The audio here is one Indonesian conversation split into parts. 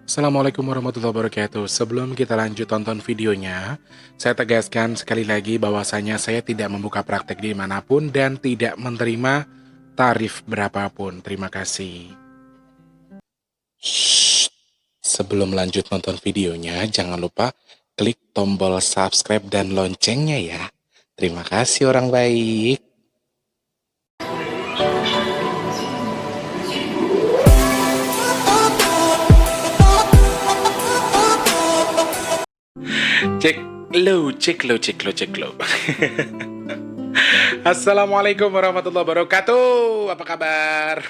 Assalamualaikum warahmatullahi wabarakatuh. Sebelum kita lanjut tonton videonya, saya tegaskan sekali lagi bahwasanya saya tidak membuka praktek dimanapun dan tidak menerima tarif berapapun. Terima kasih. Shh. Sebelum lanjut nonton videonya, jangan lupa klik tombol subscribe dan loncengnya ya. Terima kasih orang baik. Cek lo, cek lo, cek lo, cek lo. Assalamualaikum warahmatullahi wabarakatuh. Apa kabar?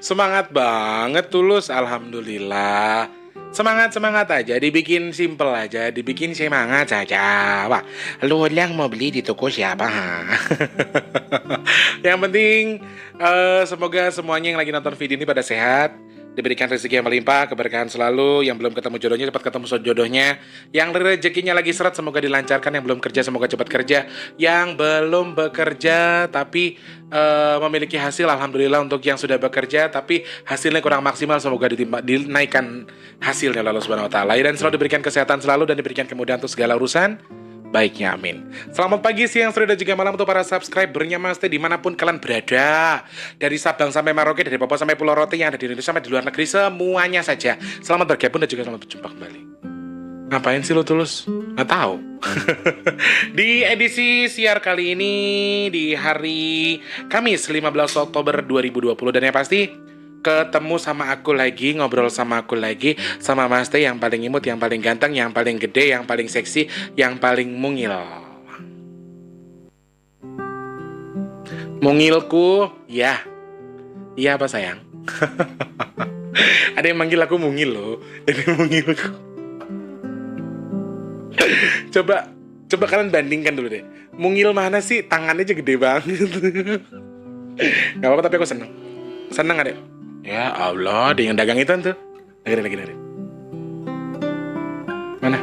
Semangat banget Tulus, alhamdulillah. Semangat aja, dibikin simple aja, dibikin semangat saja. Wah, lu yang mau beli di toko siapa? Ha? Yang penting semoga semuanya yang lagi nonton video ini pada sehat, diberikan rezeki yang melimpah, keberkahan selalu. Yang belum ketemu jodohnya cepat ketemu jodohnya. Yang rezekinya lagi seret semoga dilancarkan. Yang belum kerja semoga cepat kerja. Yang belum bekerja tapi memiliki hasil, alhamdulillah. Untuk yang sudah bekerja tapi hasilnya kurang maksimal, semoga dinaikkan hasilnya Allah Subhanahu wa taala. Dan selalu diberikan kesehatan selalu dan diberikan kemudahan untuk segala urusan baiknya, amin. Selamat pagi, siang, sore, dan juga malam untuk para subscribernya Mas Teh dimanapun kalian berada. Dari Sabang sampai Merauke, dari Papua sampai Pulau Rote, yang ada di Indonesia sampai di luar negeri, semuanya saja. Selamat bergabung dan juga selamat berjumpa kembali. Ngapain sih lo Tulus? Nggak tahu. Di edisi siar kali ini, di hari Kamis 15 Oktober 2020. Dan yang pasti, ketemu sama aku lagi, ngobrol sama aku lagi, sama Mas Teh yang paling imut, yang paling ganteng, yang paling gede, yang paling seksi, yang paling mungil. Mungilku, ya. Iya apa sayang? Ada yang manggil aku mungil loh. Jadi mungilku. Coba kalian bandingkan dulu deh. Mungil mana sih? Tangannya aja gede banget. Gak apa-apa tapi aku seneng. Seneng ada. Ya Allah, dia yang dagang itu tuh. Dengerin. Mana?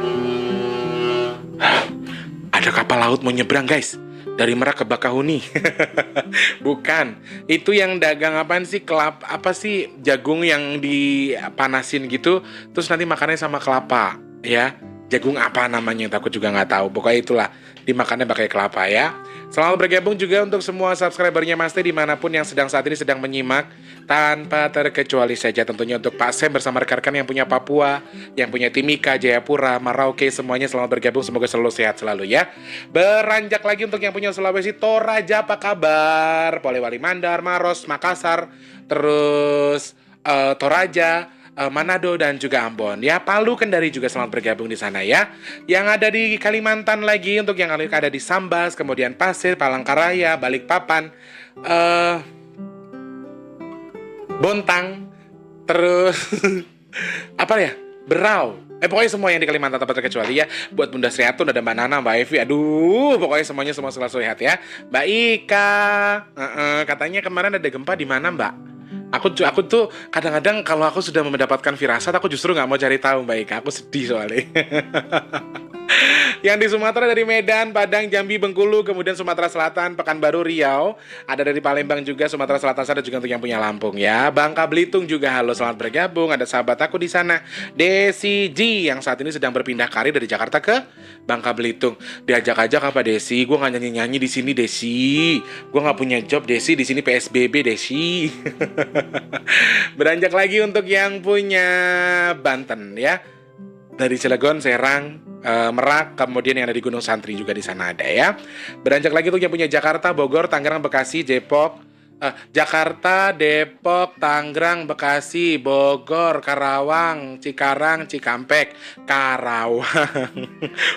Ada kapal laut mau nyebrang guys. Dari Merak ke Bakahuni. Bukan. Itu yang dagang apaan sih? Apa sih? Jagung yang dipanasin gitu. Terus nanti makannya sama kelapa. Ya. Jagung apa namanya? Aku juga nggak tahu. Pokoknya itulah. Dimakannya pakai kelapa ya. Selamat bergabung juga untuk semua subscribernya Mas Teh dimanapun yang saat ini sedang menyimak. Tanpa terkecuali saja tentunya untuk Pak Sem bersama rekan-rekan yang punya Papua, yang punya Timika, Jayapura, Merauke, semuanya selamat bergabung. Semoga selalu sehat selalu ya. Beranjak lagi untuk yang punya Sulawesi, Toraja apa kabar? Polewali Mandar, Maros, Makassar, terus Toraja, Manado dan juga Ambon ya. Palu Kendari juga selamat bergabung di sana ya. Yang ada di Kalimantan lagi untuk yang ada di Sambas, kemudian Pasir, Palangkaraya, Balikpapan, Bontang, terus apa ya? Berau. Pokoknya semua yang di Kalimantan tanpa terkecuali ya. Buat Bunda Sri Atun, ada Mbak Nana, Mbak Evi. Aduh, pokoknya semuanya semua selalu sehat ya. Mbak Ika, katanya kemarin ada gempa di mana Mbak? Aku tuh kadang-kadang kalau aku sudah mendapatkan firasat, aku justru nggak mau cari tahu Mbak Ika. Aku sedih soalnya. Yang di Sumatera dari Medan, Padang, Jambi, Bengkulu, kemudian Sumatera Selatan, Pekanbaru, Riau. Ada dari Palembang juga, Sumatera Selatan ada juga untuk yang punya Lampung ya. Bangka Belitung juga halo, selamat bergabung. Ada sahabat aku di sana, Desi G yang saat ini sedang berpindah karir dari Jakarta ke Bangka Belitung. Diajak-ajak apa Desi? Gue nggak nyanyi-nyanyi di sini Desi. Gue nggak punya job Desi, di sini PSBB Desi. Beranjak lagi untuk yang punya Banten ya. Dari Cilegon, Serang, Merak, kemudian yang ada di Gunung Santri juga di sana ada ya. Beranjak lagi untuk yang punya Jakarta, Bogor, Tangerang, Bekasi, Jakarta, Depok, Tangerang, Bekasi, Bogor, Karawang, Cikarang, Cikampek, Karawang.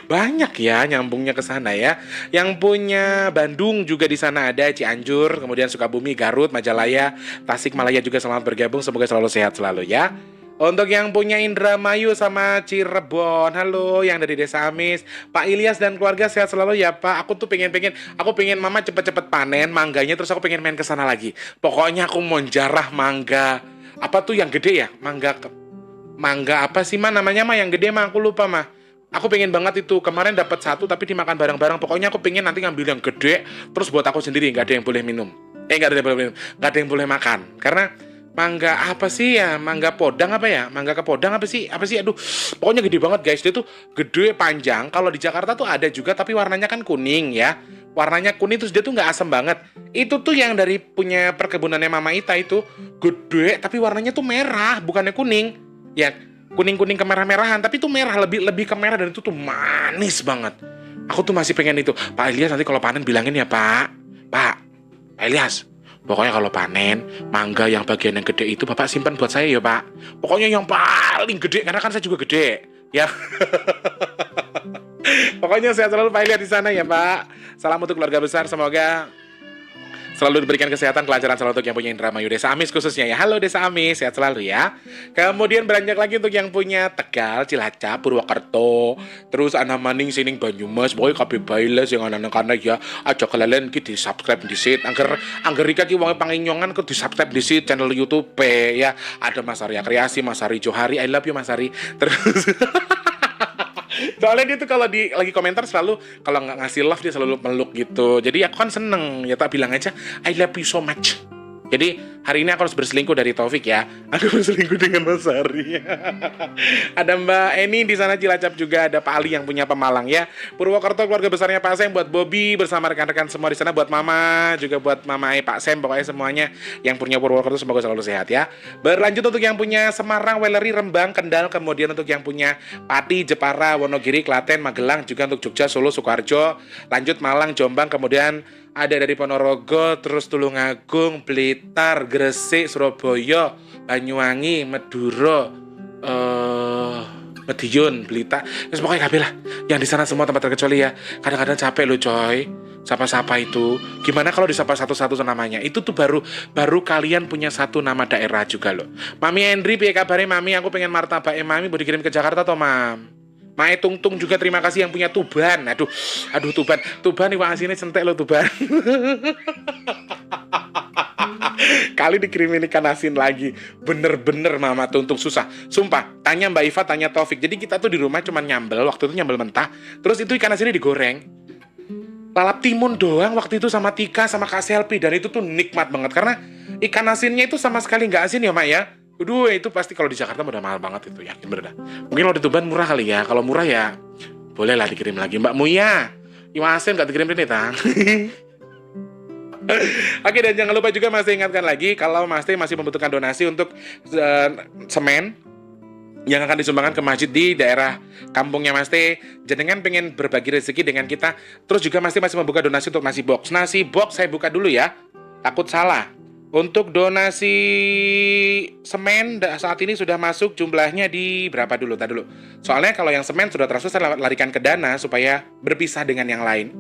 Banyak ya nyambungnya ke sana ya. Yang punya Bandung juga di sana ada, Cianjur, kemudian Sukabumi, Garut, Majalaya, Tasikmalaya juga selamat bergabung. Semoga selalu sehat selalu ya. Untuk yang punya Indramayu sama Cirebon, halo, yang dari Desa Amis, Pak Ilyas dan keluarga sehat selalu ya Pak. Aku pengen mama cepet-cepet panen mangganya, terus aku pengen main ke sana lagi. Pokoknya aku mau jarah mangga. Apa tuh yang gede ya? Mangga apa sih namanya yang gede aku lupa Aku pengen banget itu. Kemarin dapat satu tapi dimakan bareng-bareng. Pokoknya aku pengen nanti ngambil yang gede, terus buat aku sendiri, nggak ada yang boleh minum. Nggak ada yang boleh minum, nggak ada yang boleh makan. Karena Mangga apa sih ya? Mangga podang apa ya? Mangga kepodang apa sih? Apa sih? Aduh, pokoknya gede banget guys. Dia tuh gede panjang. Kalau di Jakarta tuh ada juga, tapi warnanya kan kuning ya. Warnanya kuning terus dia tuh nggak asem banget. Itu tuh yang dari punya perkebunannya Mama Ita itu gede, tapi warnanya tuh merah, bukannya kuning. Ya, kuning-kuning kemerah-merahan, tapi tuh merah lebih lebih ke merah dan itu tuh manis banget. Aku tuh masih pengen itu. Pak Ilyas nanti kalau panen bilangin ya Pak. Pak Ilyas. Pokoknya kalau panen, mangga yang bagian yang gede itu Bapak simpan buat saya ya Pak. Pokoknya yang paling gede, karena kan saya juga gede. Ya. Pokoknya sehat selalu Pak Ilyas di sana ya Pak. Salam untuk keluarga besar, semoga selalu diberikan kesehatan, kelancaran selalu untuk yang punya Indramayu, Desa Amis khususnya ya. Halo Desa Amis, sehat selalu ya. Kemudian beranjak lagi untuk yang punya Tegal, Cilacap, Purwokerto, terus Ana Maning, Sining, Banyumas, pokoknya kabeh bailes yang anak-anak ya. Aja kelalen ki di subscribe di sit. Angger rika ki wong panginyongan ke di subscribe di sit channel YouTube ya. Ada Mas Arya Kreasi, Mas Ari Johari, I love you Mas Ari. Terus soalnya dia tuh kalau di lagi komentar selalu kalau nggak ngasih love dia selalu meluk gitu. Jadi aku kan seneng ya, tak bilang aja I love you so much. Jadi hari ini aku harus berselingkuh dari Taufik ya. Aku berselingkuh dengan Mas Ari. Ada Mbak Eni di sana Cilacap juga, ada Pak Ali yang punya Pemalang ya. Purwokerto keluarga besarnya Pak Sem, buat Bobby bersama rekan-rekan semua di sana, buat Mama juga buat Mama Pak Sem, pokoknya semuanya yang punya Purwokerto semoga selalu sehat ya. Berlanjut untuk yang punya Semarang, Weleri, Rembang, Kendal, kemudian untuk yang punya Pati, Jepara, Wonogiri, Klaten, Magelang, juga untuk Jogja, Solo, Sukoharjo, lanjut Malang, Jombang, kemudian ada dari Ponorogo, terus Tulungagung, Blitar, Gresik, Surabaya, Banyuwangi, Madura, Madiun, Blitar. Terus pokoknya kabeh lah. Yang di sana semua tempat terkecuali ya. Kadang-kadang capek loh coy. Sapa-sapa itu. Gimana kalau disapa satu-satu namanya? Itu tuh baru kalian punya satu nama daerah juga loh. Mami Hendri, piye kabare Mami? Aku pengen martabak Mami mau dikirim ke Jakarta toh, Mam. Mae Tungtung juga terima kasih yang punya Tuban. Aduh Tuban iwak asine sentek lo Tuban. Kali dikirimin ikan asin lagi. Bener-bener Mama Tungtung susah. Sumpah, tanya Mbak Iva, tanya Taufik. Jadi kita tuh di rumah cuma nyambel, waktu itu nyambel mentah. Terus itu ikan asinnya digoreng. Lalap timun doang waktu itu sama Tika, sama Kak Selpi. Dan itu tuh nikmat banget. Karena ikan asinnya itu sama sekali nggak asin ya Mak ya. Aduh, itu pasti kalau di Jakarta udah mahal banget itu, yakin bener dah. Mungkin kalau di Tuban murah kali ya. Kalau murah ya boleh lah dikirim lagi. Mbak Muya, Iwan Asin gak dikirim ini, Tang. Oke, dan jangan lupa juga masih ingatkan lagi kalau Mas Teh masih membutuhkan donasi untuk semen yang akan disumbangkan ke masjid di daerah kampungnya Mas Teh. Jenengan pengen berbagi rezeki dengan kita. Terus juga Mas Teh masih membuka donasi untuk nasi box. Nasi box saya buka dulu ya. Takut salah. Untuk donasi semen saat ini sudah masuk jumlahnya di berapa dulu? Tadi dulu. Soalnya kalau yang semen sudah transfer saya larikan ke Dana supaya berpisah dengan yang lain.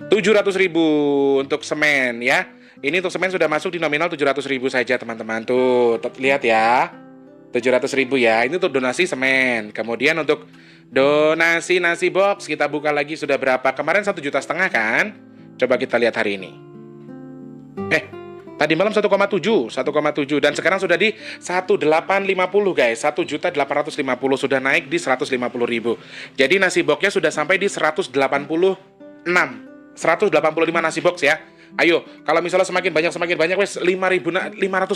700.000 untuk semen ya. Ini untuk semen sudah masuk di nominal 700.000 saja teman-teman. Tuh, lihat ya. 700.000 ya. Ini untuk donasi semen. Kemudian untuk donasi nasi box kita buka lagi sudah berapa? Kemarin 1,5 juta kan? Coba kita lihat hari ini. Tadi malam 1,7 dan sekarang sudah di 1.850 guys. 1.850 sudah naik di 150.000. Jadi nasi boxnya sudah sampai di 185 nasi box ya. Ayo, kalau misalnya semakin banyak wes 500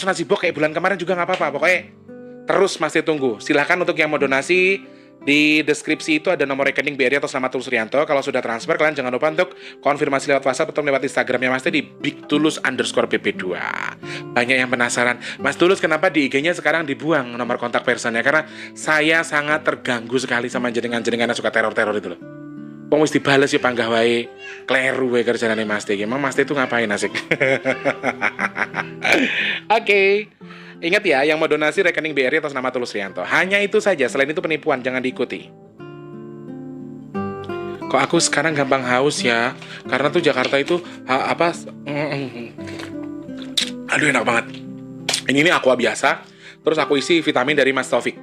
nasi box kayak bulan kemarin juga nggak apa-apa. Pokoknya terus masih tunggu. Silahkan untuk yang mau donasi. Di deskripsi itu ada nomor rekening BRI atas nama Tulus Rianto. Kalau sudah transfer, kalian jangan lupa untuk konfirmasi lewat WhatsApp atau lewat Instagramnya Mas Teh di bigtulus_pp2. Banyak yang penasaran, Mas Tulus kenapa di IG-nya sekarang dibuang nomor kontak personnya? Karena saya sangat terganggu sekali sama jenengan-jenengan yang suka teror-teror itu loh. Wong wis dibales ya panggah wae. Kleru wae kerjane Mas Teh. Emang Mas Teh itu ngapain asik? Oke. Ingat ya, yang mau donasi rekening BRI atas nama Tulus Rianto. Hanya itu saja, selain itu penipuan, jangan diikuti. Kok aku sekarang gampang haus ya? Karena tuh Jakarta itu aduh enak banget. Ini aqua biasa, terus aku isi vitamin dari Mas Taufik.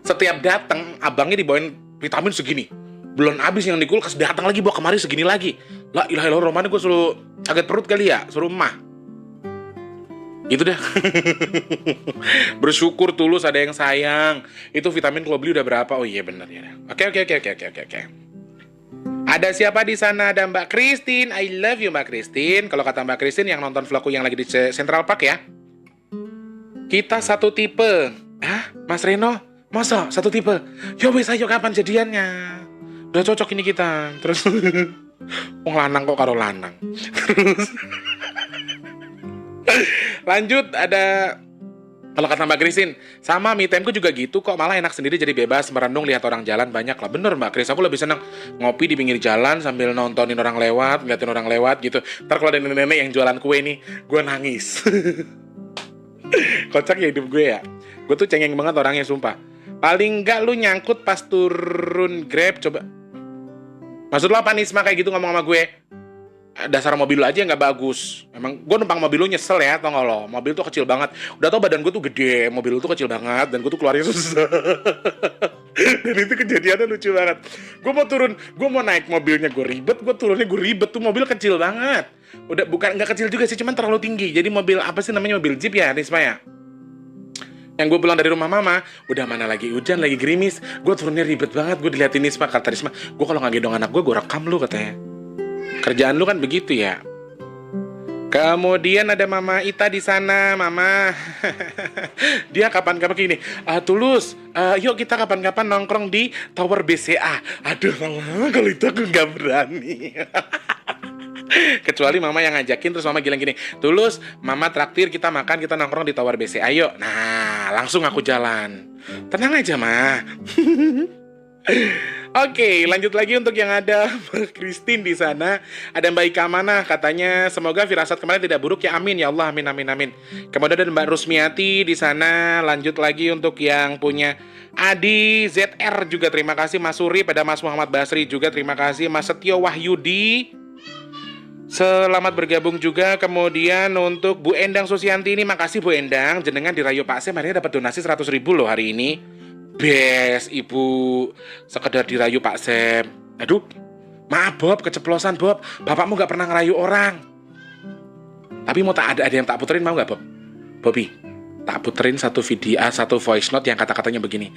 Setiap datang, abangnya dibawain vitamin segini. Belum habis yang di kulkas, datang lagi bawa kemari segini lagi. La ilaha illallah, romane gue suruh kaget perut kali ya, suruh mah. Itu dah. Bersyukur Tulus ada yang sayang. Itu vitamin kalau beli udah berapa? Oh iya benar ya. Oke. Ada siapa di sana? Ada Mbak Christine. I love you Mbak Christine. Kalau kata Mbak Christine yang nonton vlogku yang lagi di Central Park ya. Kita satu tipe. Hah? Mas Reno? Masa satu tipe? Yo wis ayo kapan jadiannya? Udah cocok ini kita. Terus wong lanang kok karo lanang. Terus lanjut ada. Kalau kata Mbak Christine, sama me time-ku juga gitu kok, malah enak sendiri jadi bebas merenung lihat orang jalan banyak lah. Bener Mbak Chris, aku lebih seneng ngopi di pinggir jalan sambil nontonin orang lewat, ngeliatin orang lewat gitu. Ntar kalau ada nenek-nenek yang jualan kue nih, gue nangis. Kocak ya hidup gue ya. Gue tuh cengeng banget orangnya sumpah. Paling enggak lu nyangkut pas turun Grab, coba. Maksud lo apa Nisma kayak gitu ngomong sama gue? Dasar mobil lo aja nggak bagus. Emang gue numpang mobil lo nyesel ya, tau gak lo? Mobil tuh kecil banget. Udah tau badan gue tuh gede, mobil lo tuh kecil banget, dan gue tuh keluarnya susah. Dan itu kejadiannya lucu banget. Gue mau turun, gue mau naik mobilnya gue ribet, gue turunnya gue ribet, tuh mobil kecil banget. Udah bukan nggak kecil juga sih, cuman terlalu tinggi. Jadi mobil apa sih namanya, mobil Jeep ya, Risma ya? Yang gue pulang dari rumah mama, udah mana lagi hujan, lagi gerimis. Gue turunnya ribet banget, gue diliatin Risma, kata Risma, gue kalau nggak gendong anak gue rekam lu katanya. Kerjaan lu kan begitu ya. Kemudian ada Mama Ita di sana, Mama. Dia kapan-kapan gini, Tulus, yuk kita kapan-kapan nongkrong di Tower BCA. Aduh, Mama, kalau itu aku nggak berani. Kecuali Mama yang ngajakin, terus Mama bilang gini, Tulus, Mama traktir kita makan, kita nongkrong di Tower BCA, yuk. Nah, langsung aku jalan. Tenang aja, Ma. Oke, lanjut lagi untuk yang ada Mbak Christine di sana. Ada Mbak Ika Manah, katanya semoga firasat kemarin tidak buruk ya, amin ya Allah, amin amin amin. Kemudian ada Mbak Rusmiati di sana. Lanjut lagi untuk yang punya Adi ZR juga terima kasih, Mas Suri, pada Mas Muhammad Basri juga terima kasih, Mas Setio Wahyudi. Selamat bergabung juga. Kemudian untuk Bu Endang Susianti ini, makasih Bu Endang, jenengan dirayu Pak Sem hari ini dapat donasi 100.000 loh hari ini. Bes, Ibu, sekedar dirayu Pak Sem. Aduh, maaf Bob, keceplosan Bob. Bapakmu gak pernah ngerayu orang. Tapi mau tak ada yang tak puterin, mau gak Bob? Bobby, tak puterin satu video, satu voice note yang kata-katanya begini.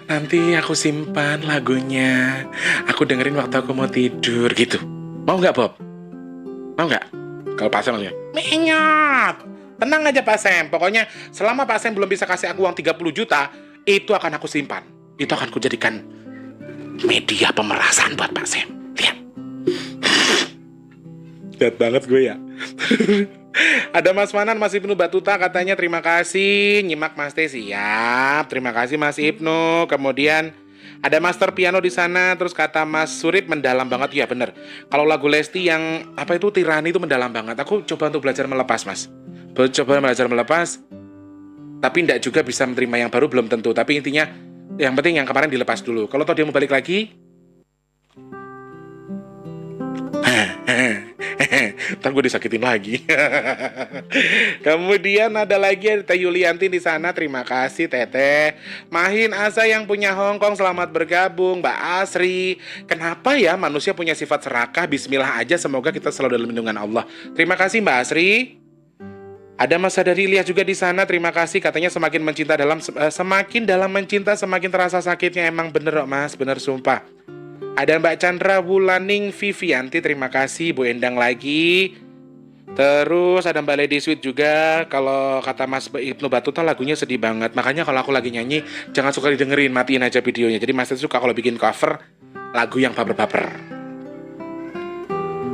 Nanti aku simpan lagunya, aku dengerin waktu aku mau tidur gitu. Mau gak Bob? Mau gak? Kalau Pak Sem ngomongnya, menyot. Tenang aja Pak Sem, pokoknya selama Pak Sem belum bisa kasih aku uang 30 juta, itu akan aku simpan. Itu akan kujadikan media pemerasan buat Pak Sem. Lihat. Lihat banget gue ya. Ada Mas Manan, Mas Ibnu Batuta, katanya terima kasih. Nyimak Mas Teh, siap. Terima kasih Mas Ibnu. Kemudian ada Master Piano di sana. Terus kata Mas Surip, mendalam banget. Ya bener. Kalau lagu Lesti yang apa itu Tirani itu mendalam banget. Aku coba untuk belajar melepas Mas. Coba belajar melepas. Tapi tidak juga bisa menerima yang baru, belum tentu. Tapi intinya, yang penting yang kemarin dilepas dulu. Kalau tau dia mau balik lagi, ntar gue disakitin lagi. Kemudian ada lagi Teh Yulianti di sana. Terima kasih Teteh. Mahin Asa yang punya Hongkong, selamat bergabung. Mbak Asri, kenapa ya manusia punya sifat serakah? Bismillah aja, semoga kita selalu dalam lindungan Allah. Terima kasih Mbak Asri. Ada Mas Sadari Ilyas juga di sana, terima kasih. Katanya semakin dalam mencinta semakin terasa sakitnya. Emang bener Mas, bener sumpah. Ada Mbak Chandra Wulaning Vivianti, terima kasih. Bu Endang lagi. Terus ada Mbak Lady Sweet juga. Kalau kata Mas Ibnu Batuta lagunya sedih banget. Makanya kalau aku lagi nyanyi jangan suka didengerin, matiin aja videonya. Jadi Mas suka kalau bikin cover lagu yang baper-baper.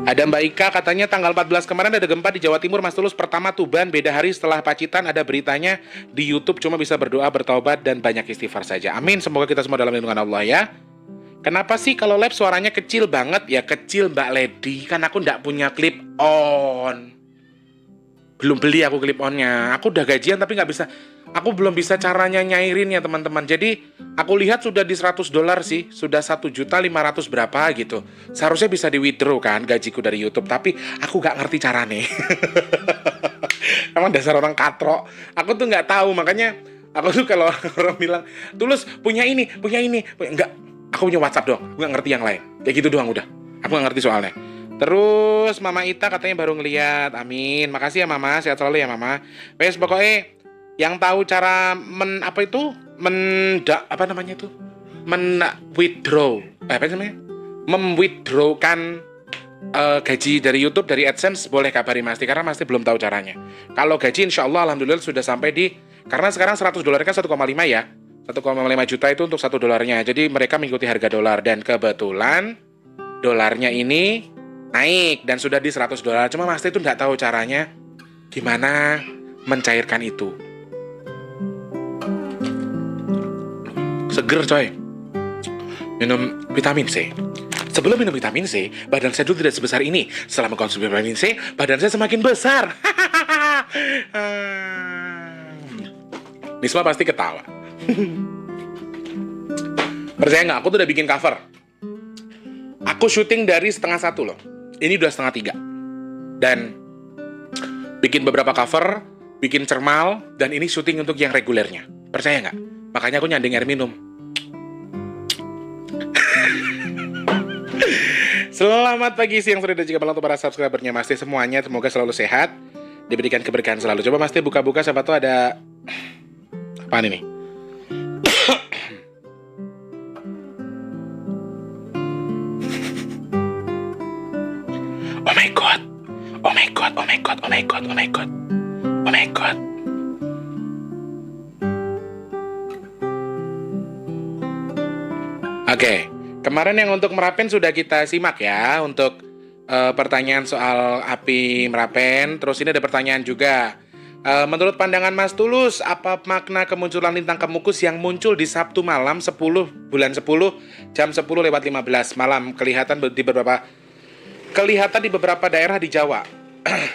Ada Mbak Ika, katanya tanggal 14 kemarin ada gempa di Jawa Timur, Mas Tulus. Pertama Tuban, beda hari setelah Pacitan, ada beritanya di YouTube. Cuma bisa berdoa, bertaubat, dan banyak istighfar saja. Amin, semoga kita semua dalam lindungan Allah ya. Kenapa sih kalau live suaranya kecil banget? Ya kecil Mbak Lady, kan aku ndak punya clip on. Belum beli aku clip onnya. Aku udah gajian tapi nggak bisa. Aku belum bisa caranya nyairin ya teman-teman. Jadi aku lihat sudah di $100 sih, sudah 1.500.000 berapa gitu. Seharusnya bisa di withdraw kan gajiku dari YouTube, tapi aku nggak ngerti caranya. Emang dasar orang katrok. Aku tuh nggak tahu, makanya aku tuh kalau orang bilang Tulus punya ini, enggak. Aku punya WhatsApp doang, aku nggak ngerti yang lain. Kayak gitu doang udah. Aku nggak ngerti soalnya. Terus Mama Ita katanya baru ngeliat. Amin. Makasih ya Mama, sehat selalu ya Mama. Wes pokoknya yang tahu cara withdraw. Apa namanya? memwithdrawkan gaji dari YouTube, dari AdSense, boleh kabari Mas Asti, karena Mas Asti belum tahu caranya. Kalau gaji insya Allah alhamdulillah sudah sampai di, karena sekarang $100 kan 1,5 ya, 1,5 juta itu untuk $1. Jadi mereka mengikuti harga dolar, dan kebetulan dolarnya ini naik dan sudah di $100. Cuma Mas Asti itu nggak tahu caranya gimana mencairkan itu. Seger coy, minum vitamin C. Sebelum minum vitamin C, badan saya dulu tidak sebesar ini. Setelah mengkonsumsi vitamin C, badan saya semakin besar. Nisma pasti ketawa. Percaya nggak? Aku tuh udah bikin cover. Aku syuting dari 12:30 loh. Ini udah 2:30. Dan bikin beberapa cover, bikin cermal, dan ini syuting untuk yang regulernya. Percaya nggak? Makanya aku nyanding air minum. Selamat pagi, siang, sore, dan juga malam untuk para subscribernya Mas Asti semuanya. Semoga selalu sehat, diberikan keberkahan selalu. Coba Mas Asti buka-buka, siapa tuh ada apaan ini? Oh my god. Oh my god, oh my god, oh my god, oh my god. Oh my god. Oke. Kemarin yang untuk Merapen sudah kita simak ya, untuk pertanyaan soal api Merapen. Terus ini ada pertanyaan juga. Menurut pandangan Mas Tulus, apa makna kemunculan lintang kemukus yang muncul di Sabtu malam 10 bulan 10 jam 10:15 malam kelihatan di beberapa daerah di Jawa.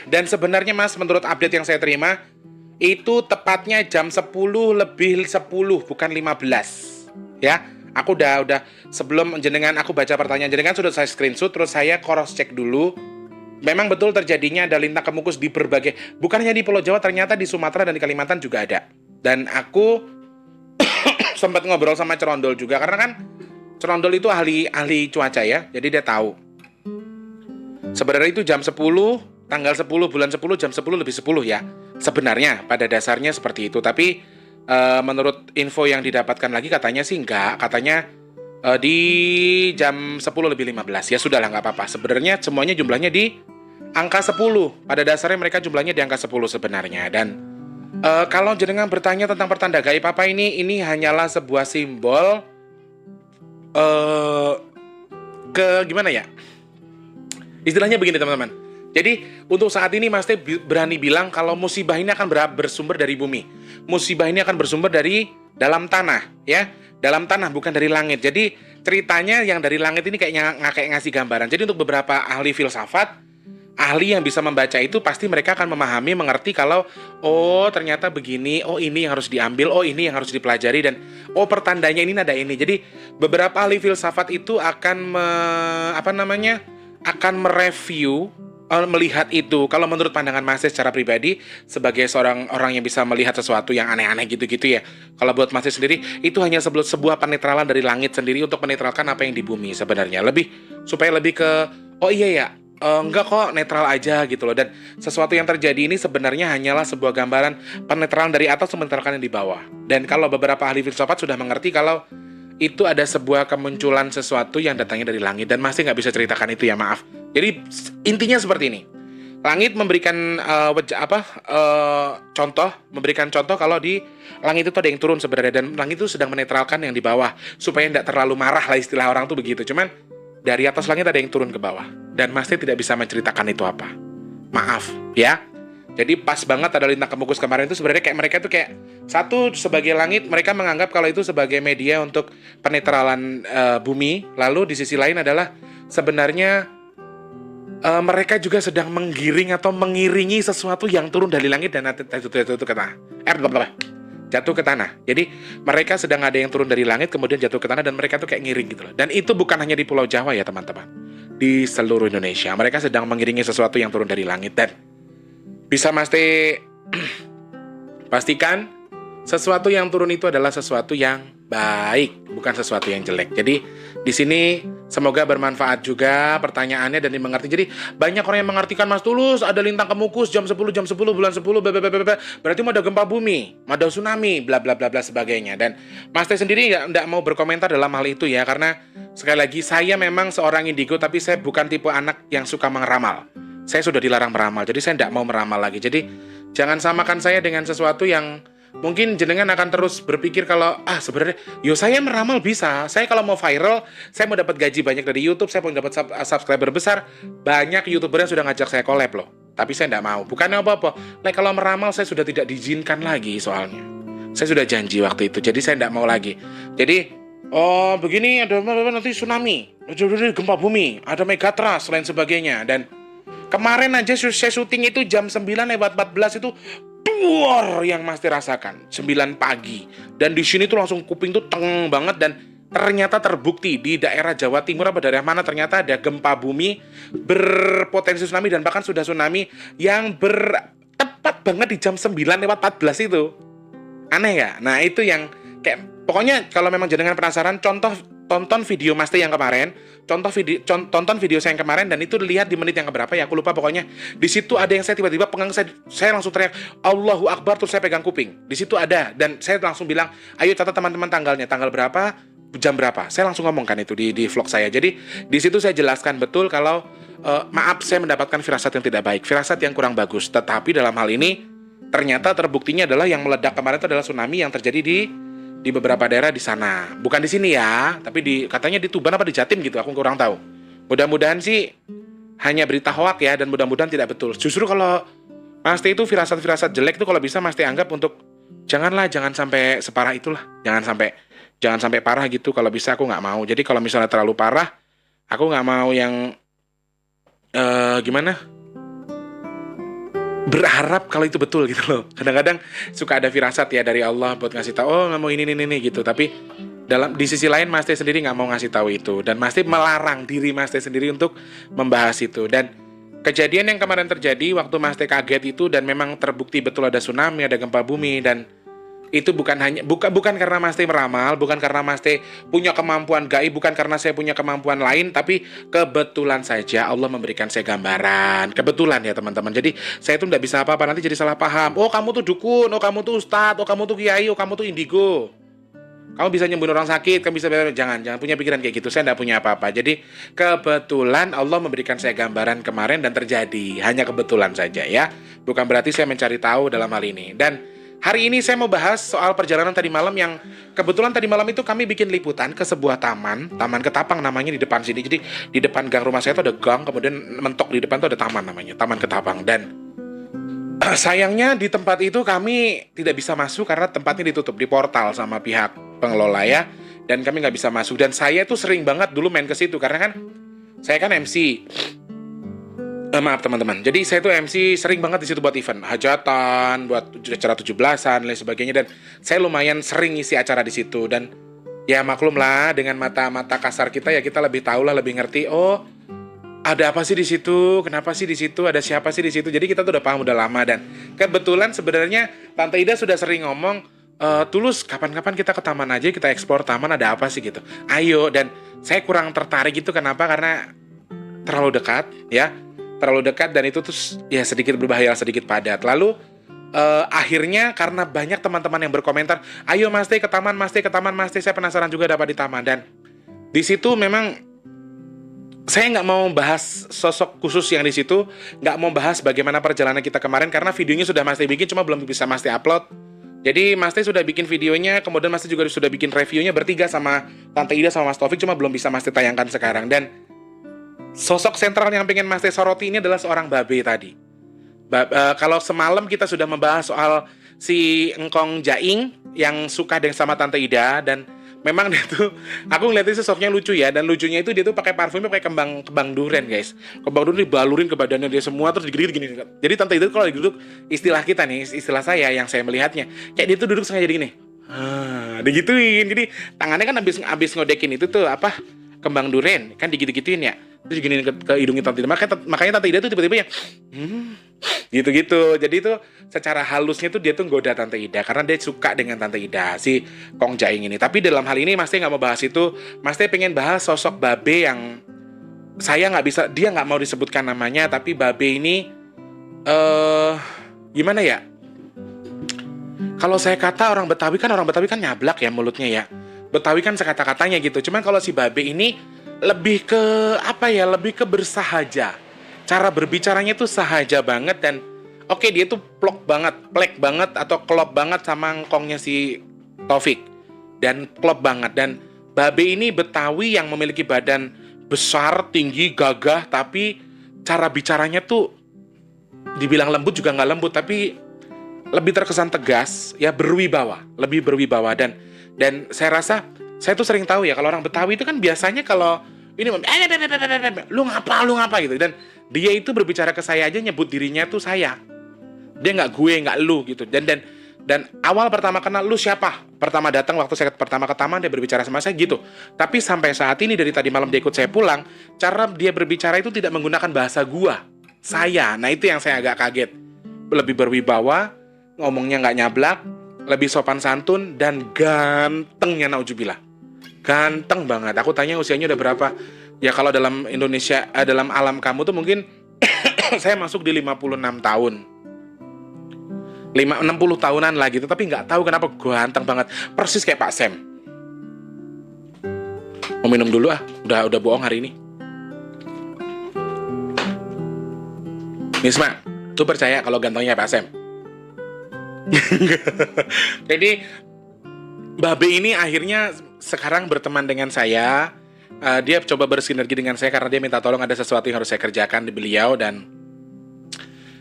Dan sebenarnya Mas, menurut update yang saya terima, itu tepatnya jam 10:10 bukan 15. Ya. Aku udah sebelum jenengan aku baca pertanyaan jenengan sudah saya screenshot, terus saya cross check dulu. Memang betul terjadinya ada lintang kemukus di berbagai, bukan hanya di Pulau Jawa, ternyata di Sumatera dan di Kalimantan juga ada. Dan aku sempat ngobrol sama Cerondol juga, karena kan Cerondol itu ahli cuaca ya, jadi dia tahu. Sebenarnya itu jam 10, tanggal 10 bulan 10 jam 10:10 ya. Sebenarnya pada dasarnya seperti itu, tapi menurut info yang didapatkan lagi katanya sih enggak, katanya di jam 10:15. Ya sudahlah, nggak apa-apa. Sebenarnya semuanya jumlahnya di angka 10. Pada dasarnya mereka jumlahnya di angka 10 sebenarnya. Dan kalau jenengan bertanya tentang pertanda gaib apa ini hanyalah sebuah simbol gimana ya? Istilahnya begini teman-teman. Jadi untuk saat ini Mas Teh berani bilang kalau musibah ini akan bersumber dari bumi. Musibah ini akan bersumber dari dalam tanah, ya, dalam tanah bukan dari langit. Jadi ceritanya yang dari langit ini kayak ngasih gambaran. Jadi untuk beberapa ahli filsafat, ahli yang bisa membaca itu pasti mereka akan memahami, mengerti kalau oh ternyata begini, oh ini yang harus diambil, oh ini yang harus dipelajari, dan oh pertandanya ini nada ini. Jadi beberapa ahli filsafat itu akan akan mereview, melihat itu. Kalau menurut pandangan Mas secara pribadi sebagai seorang orang yang bisa melihat sesuatu yang aneh-aneh gitu-gitu ya, kalau buat Mas sendiri itu hanya sebuah penetralan dari langit sendiri untuk menetralkan apa yang di bumi sebenarnya, supaya lebih ke oh iya ya, enggak kok, netral aja gitu loh. Dan sesuatu yang terjadi ini sebenarnya hanyalah sebuah gambaran penetralan dari atas menetralkan yang di bawah. Dan kalau beberapa ahli filsafat sudah mengerti kalau itu ada sebuah kemunculan sesuatu yang datangnya dari langit, dan masih nggak bisa ceritakan itu ya, maaf. Jadi intinya seperti ini. Langit memberikan memberikan contoh kalau di langit itu ada yang turun sebenarnya, dan langit itu sedang menetralkan yang di bawah supaya tidak terlalu marah lah, istilah orang tuh begitu. Cuman dari atas langit ada yang turun ke bawah, dan Mas tidak bisa menceritakan itu apa. Maaf ya. Jadi pas banget ada lintang kemukus kemarin itu sebenarnya kayak mereka itu kayak satu sebagai langit, mereka menganggap kalau itu sebagai media untuk penetralan bumi. Lalu di sisi lain adalah sebenarnya mereka juga sedang menggiring atau mengiringi sesuatu yang turun dari langit dan jatuh ke tanah. Jatuh ke tanah. Jadi mereka sedang ada yang turun dari langit kemudian jatuh ke tanah, dan mereka tuh kayak ngiring gitu loh. Dan itu bukan hanya di Pulau Jawa ya teman-teman. Di seluruh Indonesia mereka sedang mengiringi sesuatu yang turun dari langit. Dan bisa Mas Teh pastikan sesuatu yang turun itu adalah sesuatu yang baik, bukan sesuatu yang jelek. Jadi di sini Semoga bermanfaat juga pertanyaannya dan dimengerti. Jadi banyak orang yang mengartikan Mas Tulus ada lintang kemukus jam 10 bulan 10 bla bla bla bla. Berarti mau ada gempa bumi, mau ada tsunami, bla bla bla bla sebagainya. Dan Mas Teh sendiri nggak mau berkomentar dalam hal itu ya, karena sekali lagi saya memang seorang indigo tapi saya bukan tipe anak yang suka meramal. Saya sudah dilarang meramal, jadi saya tidak mau meramal lagi. Jadi jangan samakan saya dengan sesuatu yang mungkin jenengan akan terus berpikir kalau sebenarnya yo saya meramal bisa. Saya kalau mau viral, saya mau dapat gaji banyak dari YouTube, saya mau dapat subscriber besar. Banyak YouTuber yang sudah ngajak saya collab loh. Tapi saya tidak mau. Bukannya apa-apa. Kalau meramal saya sudah tidak diizinkan lagi soalnya. Saya sudah janji waktu itu. Jadi saya tidak mau lagi. Jadi begini ada nanti tsunami, ada gempa bumi, ada megatrust lain sebagainya. Dan kemarin aja saya syuting itu jam 9:14 itu duor yang Mas Teh rasakan 9 pagi. Dan di sini tuh langsung kuping tuh teng banget. Dan ternyata terbukti di daerah Jawa Timur apa daerah mana ternyata ada gempa bumi berpotensi tsunami dan bahkan sudah tsunami yang tepat banget di jam 9:14 itu. Aneh ya? Nah itu yang kayak pokoknya kalau memang jenengan penasaran tonton video Mas Teh yang kemarin, tonton video saya yang kemarin dan itu lihat di menit yang keberapa ya aku lupa. Pokoknya di situ ada yang saya tiba-tiba pegang, saya langsung teriak Allahu Akbar terus saya pegang kuping. Di situ ada dan saya langsung bilang, ayo catat teman-teman tanggalnya, tanggal berapa, jam berapa. Saya langsung ngomongkan itu di vlog saya. Jadi di situ saya jelaskan betul kalau maaf saya mendapatkan firasat yang tidak baik, firasat yang kurang bagus. Tetapi dalam hal ini ternyata terbuktinya adalah yang meledak kemarin itu adalah tsunami yang terjadi di beberapa daerah di sana. Bukan di sini ya, tapi katanya di Tuban apa di Jatim gitu, aku kurang tahu. Mudah-mudahan sih hanya berita hoak ya, dan mudah-mudahan tidak betul. Justru kalau Mas Teh itu firasat-firasat jelek itu kalau bisa Mas Teh anggap untuk jangan sampai separah itulah. Jangan sampai parah gitu, kalau bisa aku nggak mau. Jadi kalau misalnya terlalu parah, aku nggak mau yang gimana? Berharap kalau itu betul gitu loh. Kadang-kadang suka ada firasat ya dari Allah buat ngasih tahu nggak mau ini gitu, tapi di sisi lain Mas Teh sendiri nggak mau ngasih tahu itu, dan Mas Teh melarang diri Mas Teh sendiri untuk membahas itu. Dan kejadian yang kemarin terjadi waktu Mas Teh kaget itu dan memang terbukti betul ada tsunami, ada gempa bumi, dan itu bukan karena Mas Teh meramal, bukan karena Mas Teh punya kemampuan gaib, bukan karena saya punya kemampuan lain, tapi kebetulan saja Allah memberikan saya gambaran. Kebetulan ya teman-teman. Jadi saya itu tidak bisa apa-apa, nanti jadi salah paham. Oh kamu tuh dukun, oh kamu tuh ustadz, oh kamu tuh kiai, oh kamu tuh indigo. Kamu bisa nyembuhin orang sakit, kamu bisa jangan punya pikiran kayak gitu. Saya tidak punya apa-apa. Jadi kebetulan Allah memberikan saya gambaran kemarin dan terjadi. Hanya kebetulan saja ya. Bukan berarti saya mencari tahu dalam hal ini. Dan hari ini saya mau bahas soal perjalanan tadi malam yang kebetulan tadi malam itu kami bikin liputan ke sebuah taman Ketapang namanya di depan sini. Jadi di depan gang rumah saya itu ada gang, kemudian mentok di depan itu ada taman namanya, Taman Ketapang. Dan sayangnya di tempat itu kami tidak bisa masuk karena tempatnya ditutup di portal sama pihak pengelola ya. Dan kami nggak bisa masuk. Dan saya tuh sering banget dulu main ke situ karena kan saya kan MC. Maaf teman-teman. Jadi saya tuh MC sering banget di situ buat event hajatan, buat acara 17-an, lain sebagainya. Dan saya lumayan sering ngisi acara di situ. Dan ya maklum lah dengan mata-mata kasar kita ya, kita lebih tahu lah, lebih ngerti. Oh, ada apa sih di situ? Kenapa sih di situ? Ada siapa sih di situ? Jadi kita tuh udah paham udah lama. Dan kebetulan sebenarnya Tante Ida sudah sering ngomong, Tulus kapan-kapan kita ke taman aja, kita eksplor taman, ada apa sih gitu. Ayo. Dan saya kurang tertarik gitu. Kenapa? Karena terlalu dekat ya. Terlalu dekat dan itu tuh ya sedikit berbahaya, sedikit padat. Lalu akhirnya karena banyak teman-teman yang berkomentar, ayo Mas Teh ke taman, Mas Teh ke taman, Mas Teh, saya penasaran juga dapat di taman. Dan di situ memang saya nggak mau bahas sosok khusus yang di situ, nggak mau bahas bagaimana perjalanan kita kemarin karena videonya sudah Mas Teh bikin, cuma belum bisa Mas Teh upload. Jadi Mas Teh sudah bikin videonya, kemudian Mas Teh juga sudah bikin reviewnya bertiga sama Tante Ida sama Mas Taufik, cuma belum bisa Mas Teh tayangkan sekarang. Dan sosok sentral yang pengen Mas Teh soroti ini adalah seorang babe tadi. Kalau semalam kita sudah membahas soal si Engkong Jaing yang suka dengan sama Tante Ida, dan memang dia tuh, aku ngeliatin sosoknya lucu ya, dan lucunya itu dia tuh pakai parfumnya pakai kembang durian guys. Kembang durian dibalurin ke badannya dia semua terus digigit gini. Jadi Tante Ida kalau duduk, istilah kita nih, istilah saya yang saya melihatnya, kayak dia tuh duduk sengaja gini. Digituin. Jadi tangannya kan abis ngodekin itu tuh apa? Kembang durian kan digigit-gituin ya. terus gini ke hidungnya Tante Ida. Makanya Tante Ida tuh tiba-tiba yang gitu-gitu. Jadi itu secara halusnya tuh dia tuh nggoda Tante Ida karena dia suka dengan Tante Ida si Kong Jaing ini. Tapi dalam hal ini Mas Teh nggak mau bahas itu. Mas Teh pengen bahas sosok Babe yang saya nggak bisa, dia nggak mau disebutkan namanya, tapi Babe ini gimana ya? Kalau saya kata orang Betawi kan nyablak ya mulutnya ya. Betawi kan sekata-katanya gitu. Cuman kalau si Babe ini lebih ke apa ya? Lebih ke bersahaja. Cara berbicaranya tuh sahaja banget dan oke, dia tuh plek banget atau klop banget sama ngkongnya si Taufik. Dan klop banget. Dan Babe ini Betawi yang memiliki badan besar, tinggi, gagah, tapi cara bicaranya tuh dibilang lembut juga nggak lembut, tapi lebih terkesan tegas, ya lebih berwibawa dan saya rasa saya tuh sering tahu ya kalau orang Betawi itu kan biasanya kalau ini lu ngapa gitu, dan dia itu berbicara ke saya aja nyebut dirinya tuh saya, dia nggak gue nggak lu gitu, dan awal pertama kenal lu siapa, pertama datang waktu saya pertama ke taman dia berbicara sama saya gitu, tapi sampai saat ini dari tadi malam dia ikut saya pulang, cara dia berbicara itu tidak menggunakan bahasa gua, saya, nah itu yang saya agak kaget, lebih berwibawa, ngomongnya nggak nyablak, lebih sopan santun, dan gantengnya naujubillah. Ganteng banget. Aku tanya usianya udah berapa? Ya kalau dalam Indonesia, dalam alam kamu tuh mungkin saya masuk di 56 tahun. 60 tahunan lah gitu, tapi nggak tahu kenapa ganteng banget. Persis kayak Pak Sam. Mau minum dulu ah, udah bohong hari ini. Nisma, tuh percaya kalau gantengnya Pak Sam? Jadi Babe ini akhirnya sekarang berteman dengan saya. Dia coba bersinergi dengan saya karena dia minta tolong ada sesuatu yang harus saya kerjakan di beliau. Dan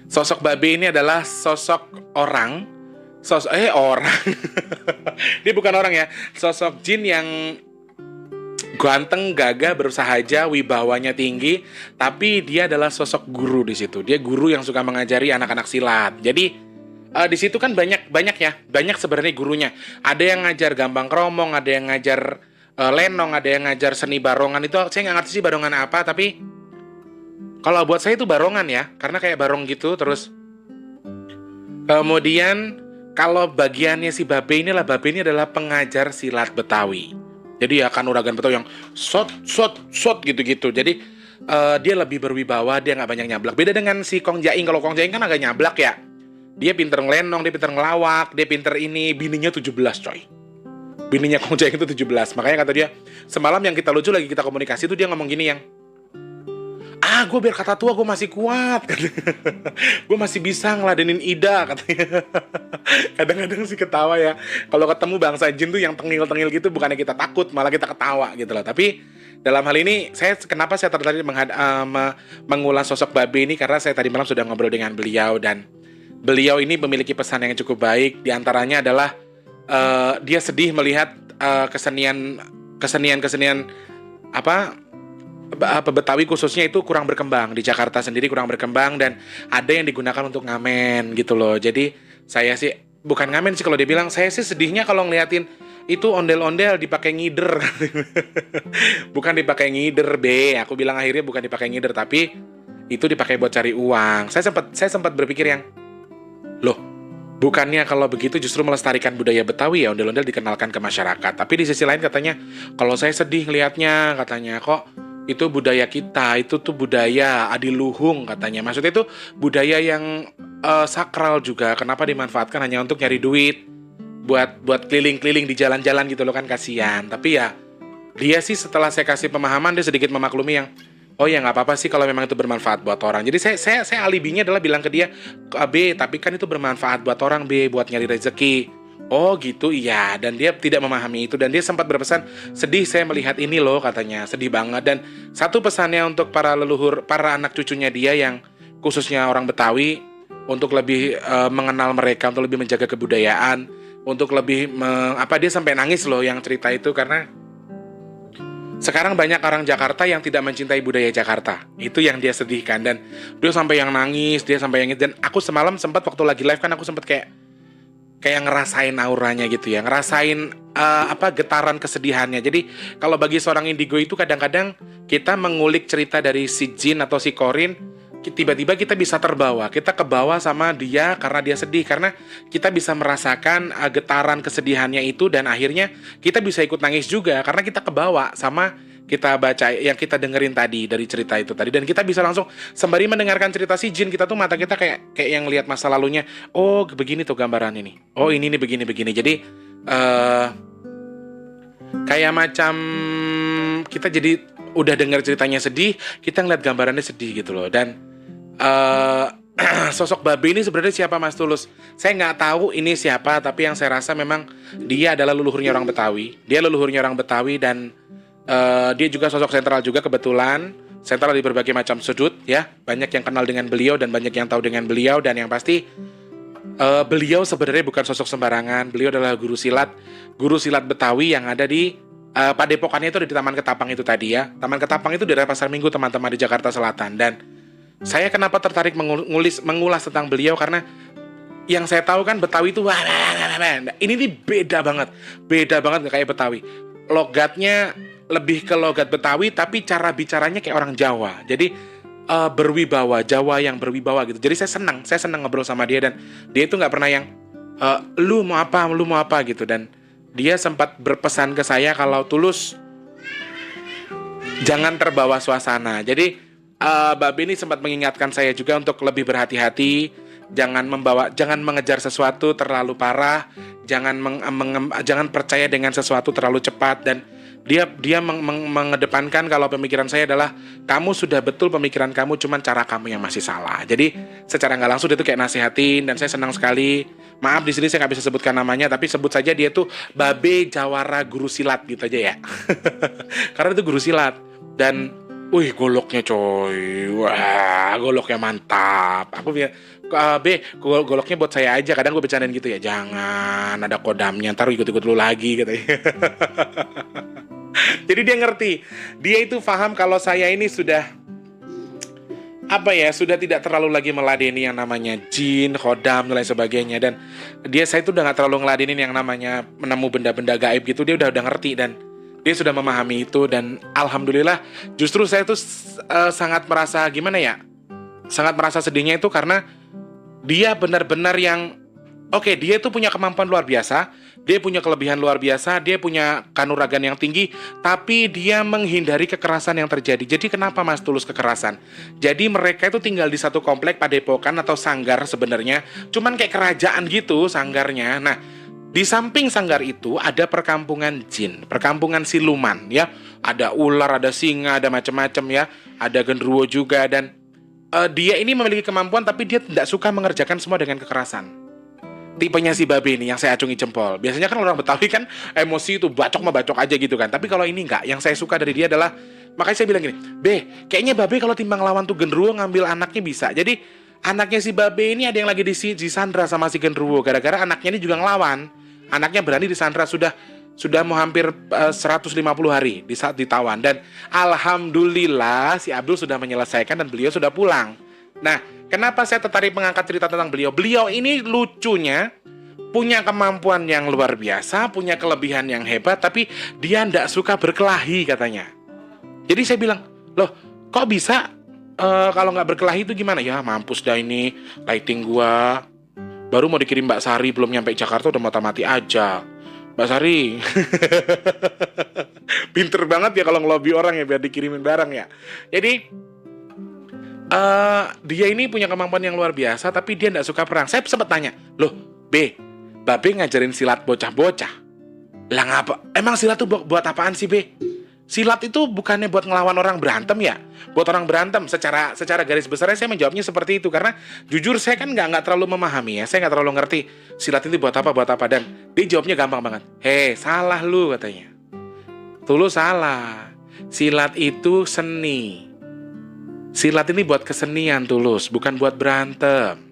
sosok Babe ini adalah sosok orang dia bukan orang ya, sosok jin yang ganteng, gagah, bersahaja, wibawanya tinggi, tapi dia adalah sosok guru di situ. Dia guru yang suka mengajari anak-anak silat. Jadi di situ kan banyak sebenarnya gurunya. Ada yang ngajar gambang kromong, ada yang ngajar lenong, ada yang ngajar seni barongan. Itu saya nggak ngerti sih barongan apa, tapi kalau buat saya itu barongan ya, karena kayak barong gitu. Terus kemudian kalau bagiannya si Babe ini adalah pengajar silat Betawi. Jadi ya kan uragan Betawi yang shot gitu-gitu. Jadi dia lebih berwibawa, dia nggak banyak nyablak. Beda dengan si Kong Jaing. Kalau Kong Jaing kan agak nyablak ya. Dia pinter ngelenong, dia pinter ngelawak, dia pinter ini, bininya 17 coy. Bininya Kong Jaing itu 17. Makanya kata dia, semalam yang kita lucu lagi kita komunikasi tuh dia ngomong gini yang, gue biar kata tua gue masih kuat. Gue masih bisa ngeladenin Ida katanya. Kadang-kadang sih ketawa ya. Kalau ketemu bangsa jin tuh yang tengil-tengil gitu, bukannya kita takut, malah kita ketawa gitu loh. Tapi dalam hal ini, kenapa saya tertarik mengulas sosok Babe ini, karena saya tadi malam sudah ngobrol dengan beliau, dan beliau ini memiliki pesan yang cukup baik. Di antaranya adalah dia sedih melihat kesenian Betawi khususnya itu kurang berkembang. Di Jakarta sendiri kurang berkembang, dan ada yang digunakan untuk ngamen gitu loh. Jadi saya sih bukan ngamen sih kalau dia bilang, saya sih sedihnya kalau ngeliatin itu ondel-ondel dipakai ngider. Bukan dipakai ngider, aku bilang akhirnya bukan dipakai ngider, tapi itu dipakai buat cari uang. Saya sempat berpikir yang, loh, bukannya kalau begitu justru melestarikan budaya Betawi ya, ondel-ondel dikenalkan ke masyarakat. Tapi di sisi lain katanya, kalau saya sedih ngelihatnya, katanya kok itu budaya kita, itu tuh budaya adiluhung katanya. Maksudnya itu budaya yang sakral juga. Kenapa dimanfaatkan hanya untuk nyari duit, buat keliling-keliling di jalan-jalan gitu loh, kan kasihan. Tapi ya dia sih setelah saya kasih pemahaman, dia sedikit memaklumi yang, oh ya nggak apa-apa sih kalau memang itu bermanfaat buat orang. Jadi saya alibinya adalah bilang ke dia, B, tapi kan itu bermanfaat buat orang, B, buat nyari rezeki. Oh gitu, iya. Dan dia tidak memahami itu, dan dia sempat berpesan, sedih saya melihat ini loh katanya, sedih banget. Dan satu pesannya untuk para leluhur, para anak cucunya dia yang khususnya orang Betawi, untuk lebih mengenal mereka, untuk lebih menjaga kebudayaan, untuk lebih dia sampai nangis loh yang cerita itu, karena sekarang banyak orang Jakarta yang tidak mencintai budaya Jakarta. Itu yang dia sedihkan, dan dia sampai yang nangis, dan aku semalam sempat waktu lagi live kan, aku sempat kayak ngerasain auranya gitu ya, ngerasain getaran kesedihannya. Jadi kalau bagi seorang indigo itu kadang-kadang kita mengulik cerita dari si Jin atau si Corin, tiba-tiba kita bisa terbawa, kita kebawa sama dia karena dia sedih, karena kita bisa merasakan getaran kesedihannya itu, dan akhirnya kita bisa ikut nangis juga karena kita kebawa sama kita baca yang kita dengerin tadi dari cerita itu tadi, dan kita bisa langsung sembari mendengarkan cerita si Jin, kita tuh mata kita kayak yang lihat masa lalunya. Oh begini tuh gambaran ini, oh ini nih begini. Jadi kayak macam kita jadi udah dengar ceritanya sedih, kita ngeliat gambarannya sedih gitu loh. Dan sosok Babe ini sebenarnya siapa, Mas Tulus? Saya nggak tahu ini siapa, tapi yang saya rasa memang dia adalah leluhurnya orang Betawi. Dia leluhurnya orang Betawi, dan dia juga sosok sentral juga, kebetulan sentral di berbagai macam sudut ya. Banyak yang kenal dengan beliau dan banyak yang tahu dengan beliau, dan yang pasti beliau sebenarnya bukan sosok sembarangan. Beliau adalah guru silat Betawi yang ada di Padepokannya itu di Taman Ketapang itu tadi ya. Taman Ketapang itu di daerah Pasar Minggu, teman-teman, di Jakarta Selatan. Dan saya kenapa tertarik mengulas tentang beliau, karena yang saya tahu kan Betawi itu ini nih beda banget nggak kayak Betawi. Logatnya lebih ke logat Betawi, tapi cara bicaranya kayak orang Jawa. Jadi berwibawa, Jawa yang berwibawa gitu. Jadi saya senang ngobrol sama dia, dan dia itu nggak pernah yang lu mau apa gitu. Dan dia sempat berpesan ke saya kalau Tulus jangan terbawa suasana. Jadi Babe ini sempat mengingatkan saya juga untuk lebih berhati-hati, jangan mengejar sesuatu terlalu parah, jangan percaya dengan sesuatu terlalu cepat. Dan dia mengedepankan kalau pemikiran saya adalah kamu sudah betul pemikiran kamu, cuman cara kamu yang masih salah. Jadi secara nggak langsung dia tuh kayak nasihatin, dan saya senang sekali. Maaf di sini saya nggak bisa sebutkan namanya, tapi sebut saja dia tuh Babe Jawara Guru Silat gitu aja ya. Karena itu guru silat. Dan wih, goloknya coy, wah goloknya mantap. Aku bilang, goloknya buat saya aja. Kadang gue bercandain gitu ya, jangan ada kodamnya, ntar ikut-ikut lu lagi katanya. Jadi dia ngerti, dia itu paham kalau saya ini sudah sudah tidak terlalu lagi meladeni yang namanya jin, kodam, dan lain sebagainya. Dan saya itu udah gak terlalu ngeladenin yang namanya menemu benda-benda gaib gitu. Dia udah ngerti, dan dia sudah memahami itu. Dan alhamdulillah justru saya tuh sangat merasa sangat merasa sedihnya itu karena dia benar-benar yang dia itu punya kemampuan luar biasa, dia punya kelebihan luar biasa, dia punya kanuragan yang tinggi, tapi dia menghindari kekerasan yang terjadi. Jadi kenapa Mas Tulus kekerasan? Jadi mereka itu tinggal di satu komplek padepokan atau sanggar sebenarnya, cuman kayak kerajaan gitu sanggarnya. Nah, di samping sanggar itu ada perkampungan jin, perkampungan siluman ya. Ada ular, ada singa, ada macam-macam ya. Ada genderuwo juga. Dan dia ini memiliki kemampuan, tapi dia tidak suka mengerjakan semua dengan kekerasan. Tipenya si Babe ini yang saya acungi jempol. Biasanya kan orang Betawi kan emosi itu bacok aja gitu kan. Tapi kalau ini enggak. Yang saya suka dari dia adalah, makanya saya bilang gini, kayaknya Babe kalau timbang lawan tuh genderuwo ngambil anaknya bisa. Jadi anaknya si Babe ini ada yang lagi disandra sama si genderuwo, gara-gara anaknya ini juga ngelawan. Anaknya berani disandra, sudah mau hampir 150 hari di saat ditawan. Dan alhamdulillah si Abdul sudah menyelesaikan dan beliau sudah pulang. Nah, kenapa saya tertarik mengangkat cerita tentang beliau? Beliau ini lucunya punya kemampuan yang luar biasa, punya kelebihan yang hebat, tapi dia tidak suka berkelahi katanya. Jadi saya bilang, loh kok bisa kalau nggak berkelahi itu gimana? Ya mampus dah ini, lighting gua baru mau dikirim Mbak Sari, belum nyampe Jakarta udah mati aja. Mbak Sari pinter banget ya kalau ngelobi orang ya biar dikirimin barang ya. Jadi dia ini punya kemampuan yang luar biasa, tapi dia tidak suka perang. Saya sempat tanya, loh Babe ngajarin silat bocah-bocah, lah ngapa? Emang silat tuh buat apaan sih Silat itu bukannya buat ngelawan orang berantem ya? Buat orang berantem. Secara garis besarnya saya menjawabnya seperti itu, karena jujur saya kan nggak terlalu memahami ya. Saya nggak terlalu ngerti silat itu buat apa. Dan dia jawabnya gampang banget. Salah lu katanya. Tulus salah. Silat itu seni. Silat ini buat kesenian Tulus, bukan buat berantem.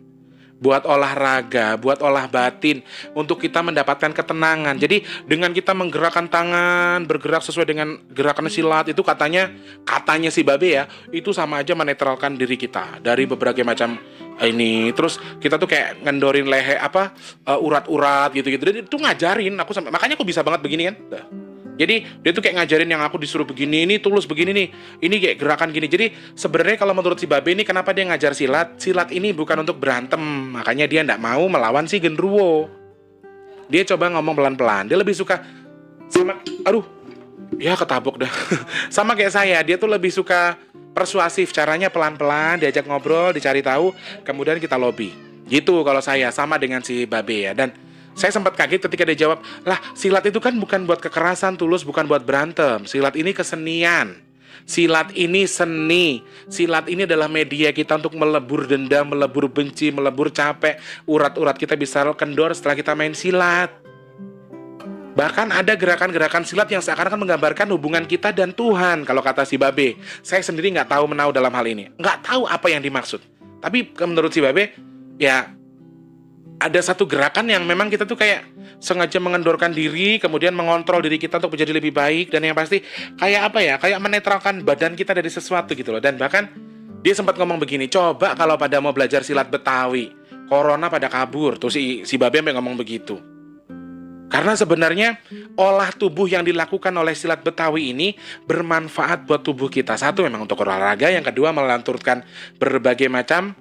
Buat olahraga, buat olah batin, untuk kita mendapatkan ketenangan. Jadi dengan kita menggerakkan tangan, bergerak sesuai dengan gerakan silat, itu katanya si Babe ya, itu sama aja menetralkan diri kita dari berbagai macam ini terus kita tuh kayak ngendorin leher urat-urat gitu-gitu. Dia tuh ngajarin aku sampai makanya aku bisa banget begini kan. Nah, jadi dia tuh kayak ngajarin yang aku disuruh begini, ini tulus begini nih, ini kayak gerakan gini. Jadi sebenarnya kalau menurut si Babe ini kenapa dia ngajar silat? Silat ini bukan untuk berantem, makanya dia nggak mau melawan si genderuwo. Dia coba ngomong pelan-pelan. Dia lebih suka sama, aduh, ya ketabok dah. Sama kayak saya, dia tuh lebih suka persuasif, caranya pelan-pelan, diajak ngobrol, dicari tahu, kemudian kita lobby. Gitu kalau saya, sama dengan si Babe ya. Dan saya sempat kaget ketika dia jawab, lah silat itu kan bukan buat kekerasan Tulus, bukan buat berantem. Silat ini kesenian. Silat ini seni. Silat ini adalah media kita untuk melebur dendam, melebur benci, melebur capek. Urat-urat kita bisa kendor setelah kita main silat. Bahkan ada gerakan-gerakan silat yang seakan-akan menggambarkan hubungan kita dan Tuhan. Kalau kata si Babe, saya sendiri nggak tahu menau dalam hal ini. Nggak tahu apa yang dimaksud. Tapi menurut si Babe, ya ada satu gerakan yang memang kita tuh kayak sengaja mengendorkan diri, kemudian mengontrol diri kita untuk menjadi lebih baik, dan yang pasti kayak apa ya, kayak menetralkan badan kita dari sesuatu gitu loh. Dan bahkan dia sempat ngomong begini, coba kalau pada mau belajar silat Betawi, corona pada kabur. Tuh si Babe sampai ngomong begitu. Karena sebenarnya olah tubuh yang dilakukan oleh silat Betawi ini bermanfaat buat tubuh kita. Satu memang untuk olahraga, yang kedua melanturkan berbagai macam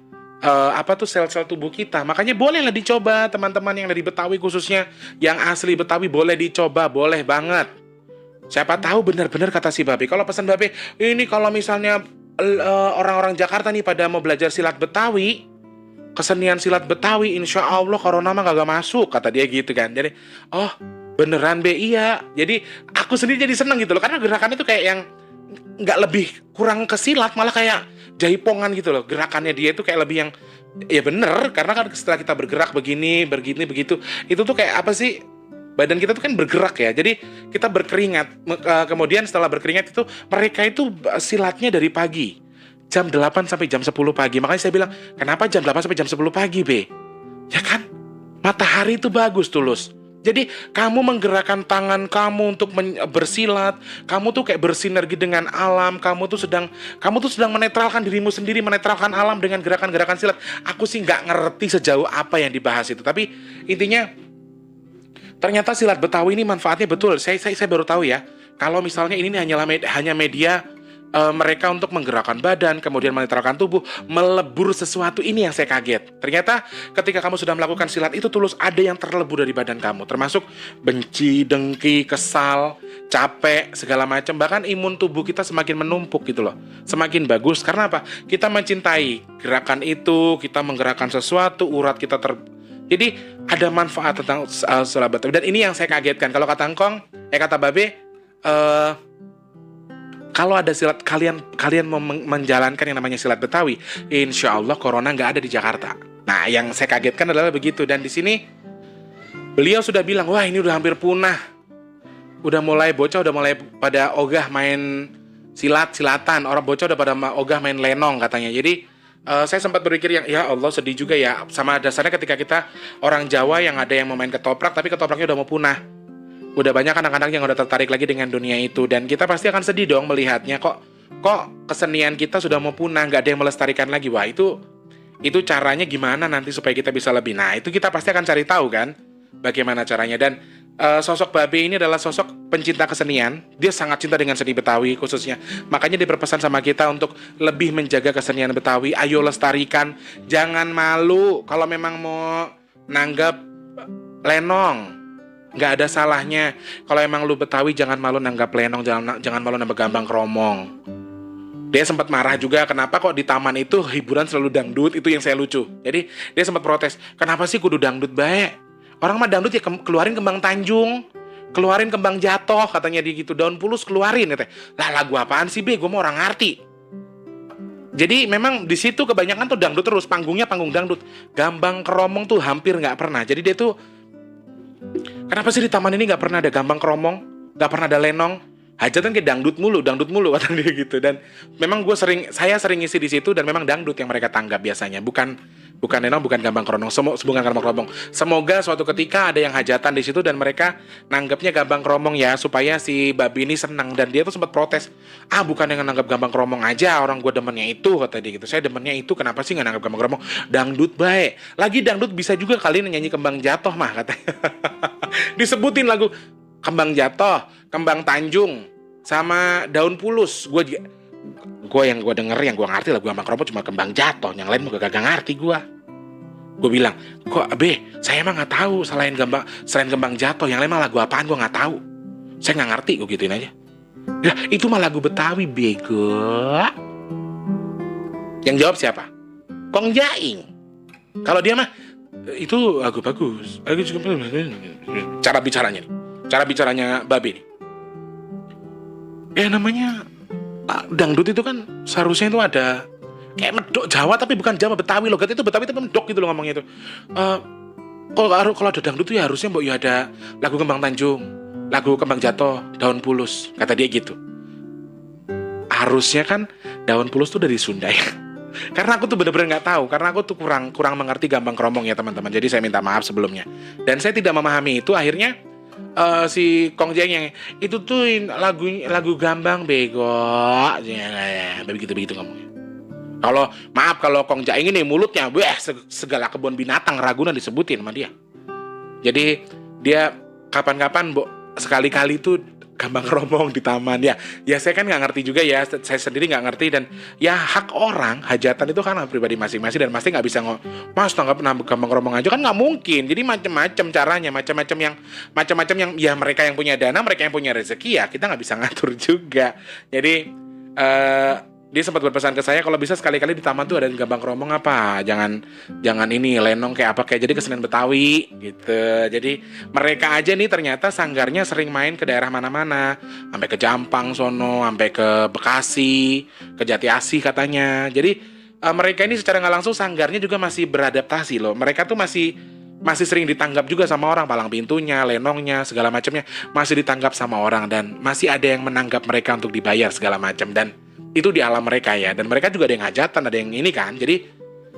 sel-sel tubuh kita. Makanya bolehlah dicoba teman-teman yang dari Betawi, khususnya yang asli Betawi, boleh dicoba, boleh banget. Siapa tahu benar-benar kata si Babe. Kalau pesan Babe, ini kalau misalnya orang-orang Jakarta nih pada mau belajar silat Betawi, kesenian silat Betawi, insya Allah corona mah gak masuk, kata dia gitu kan. Jadi, oh beneran Be, iya. Jadi aku sendiri jadi seneng gitu loh, karena gerakannya tuh kayak yang nggak lebih kurang ke silat, malah kayak jaipongan gitu loh. Gerakannya dia itu kayak lebih yang ya bener, karena kan setelah kita bergerak begini begitu, itu tuh kayak apa sih, badan kita tuh kan bergerak ya, jadi kita berkeringat. Kemudian setelah berkeringat itu mereka itu silatnya dari pagi jam 8 sampai jam 10 pagi. Makanya saya bilang, kenapa jam 8 sampai jam 10 pagi Be? Ya kan matahari itu bagus Tulus. Jadi kamu menggerakkan tangan kamu untuk bersilat, kamu tuh kayak bersinergi dengan alam, kamu tuh sedang menetralkan dirimu sendiri, menetralkan alam dengan gerakan-gerakan silat. Aku sih nggak ngerti sejauh apa yang dibahas itu, tapi intinya ternyata silat Betawi ini manfaatnya betul. Saya baru tahu ya, kalau misalnya ini hanya media mereka untuk menggerakkan badan, kemudian menetralkan tubuh, melebur sesuatu. Ini yang saya kaget. Ternyata ketika kamu sudah melakukan silat itu Tulus, ada yang terlebur dari badan kamu, termasuk benci, dengki, kesal, capek, segala macam. Bahkan imun tubuh kita semakin menumpuk gitu loh, semakin bagus. Karena apa? Kita mencintai gerakan itu, kita menggerakkan sesuatu, urat kita jadi ada manfaat tentang silat Betawi. Dan ini yang saya kagetkan. Kalau kata Engkong, kata Babe, kalau ada silat, kalian mau menjalankan yang namanya silat Betawi, insya Allah corona nggak ada di Jakarta. Nah, yang saya kagetkan adalah begitu. Dan di sini beliau sudah bilang, wah ini udah hampir punah. Udah mulai bocah, udah mulai pada ogah main silatan. Orang bocah udah pada ogah main lenong katanya. Jadi saya sempat berpikir, ya Allah sedih juga ya. Sama dasarnya ketika kita orang Jawa yang ada yang mau main ketoprak, tapi ketopraknya udah mau punah. Udah banyak anak-anak yang udah tertarik lagi dengan dunia itu, dan kita pasti akan sedih dong melihatnya. Kok kesenian kita sudah mau punah, nggak ada yang melestarikan lagi. Wah itu caranya gimana nanti supaya kita bisa lebih. Nah itu kita pasti akan cari tahu kan bagaimana caranya. Dan sosok Babe ini adalah sosok pencinta kesenian. Dia sangat cinta dengan seni Betawi khususnya. Makanya dia berpesan sama kita untuk lebih menjaga kesenian Betawi. Ayo lestarikan, jangan malu. Kalau memang mau nanggap lenong, nggak ada salahnya. Kalau emang lu Betawi, jangan malu nanggap lenong, jangan malu nanggap gambang kromong. Dia sempat marah juga, kenapa kok di taman itu hiburan selalu dangdut. Itu yang saya lucu. Jadi dia sempat protes, kenapa sih kudu dangdut baik? Orang mah dangdut ya keluarin kembang Tanjung, keluarin kembang Jatoh, katanya dia gitu. Daun pulus keluarin, katanya. Lah lagu apaan sih Be? Gue mau orang ngerti. Jadi memang di situ kebanyakan tuh dangdut terus, panggungnya panggung dangdut. Gambang kromong tuh hampir nggak pernah. Jadi dia tuh, kenapa sih di taman ini nggak pernah ada gambang kromong, nggak pernah ada lenong? hajatan kayak dangdut mulu kata dia gitu. Dan memang saya sering ngisi di situ dan memang dangdut yang mereka tanggap biasanya, bukan lenong, bukan gambang kromong. Bukan gambang kromong. Semoga suatu ketika ada yang hajatan di situ dan mereka nanggapnya gambang kromong ya, supaya si babi ini senang. Dan dia tuh sempat protes, bukan yang nanggap gambang kromong aja, orang gue demennya itu, kata dia gitu. Saya demennya itu, kenapa sih nggak nanggap gambang kromong? Dangdut baik. Lagi dangdut bisa juga kalian nyanyi kembang jatoh mah, katanya. Disebutin lagu kembang jatoh, kembang tanjung, sama daun pulus. Yang gue denger, yang gue ngerti lagu gambang kromong cuma kembang jatoh, yang lain gak ngerti gue. Gue bilang, kok saya emang nggak tahu selain kembang jatoh, yang lain mah lagu apaan gue nggak tahu. Saya nggak ngerti, gue gituin aja. Ya itu mah lagu Betawi, bego. Yang jawab siapa? Kong Jaing. Kalau dia mah itu lagu bagus. Cara bicaranya babi nih. Ya namanya dangdut itu kan seharusnya itu ada kayak medok Jawa, tapi bukan Jawa, Betawi loh. Itu Betawi tapi medok gitu loh ngomongnya itu. Kalau ada dangdut tuh ya harusnya ya ada lagu kembang tanjung, lagu kembang jatoh, daun pulus, kata dia gitu. Harusnya kan daun pulus tuh dari Sunda ya. Karena aku tuh bener-bener nggak tahu, karena aku tuh kurang mengerti gambang kromong ya teman-teman. Jadi saya minta maaf sebelumnya. Dan saya tidak memahami itu, akhirnya si Kong Jeng yang itu tuh lagu gambang bego, begitu ngomongnya. Kalau Kong Jaing ini mulutnya, segala kebun binatang Ragunan disebutin sama dia. Jadi dia kapan-kapan sekali-kali tuh gambang kromong di taman ya. Ya saya kan nggak ngerti juga ya, saya sendiri nggak ngerti, dan ya hak orang hajatan itu kan pribadi masing-masing, dan pasti nggak bisa mas tanggap gambang kromong aja kan nggak mungkin. Jadi macam-macam caranya, macam-macam yang ya mereka yang punya dana, mereka yang punya rezeki ya kita nggak bisa ngatur juga. Jadi dia sempat berpesan ke saya, kalau bisa sekali-kali di taman tuh ada gambang kromong apa, jangan ini lenong kayak apa, kayak jadi kesenian Betawi gitu. Jadi mereka aja nih ternyata sanggarnya sering main ke daerah mana-mana, sampai ke Jampang sono, sampai ke Bekasi, ke Jati Asih katanya. Jadi mereka ini secara nggak langsung sanggarnya juga masih beradaptasi loh. Mereka tuh masih sering ditanggap juga sama orang, palang pintunya, lenongnya, segala macamnya masih ditanggap sama orang, dan masih ada yang menanggap mereka untuk dibayar segala macam. Dan itu di alam mereka ya, dan mereka juga ada yang hajatan, ada yang ini kan. Jadi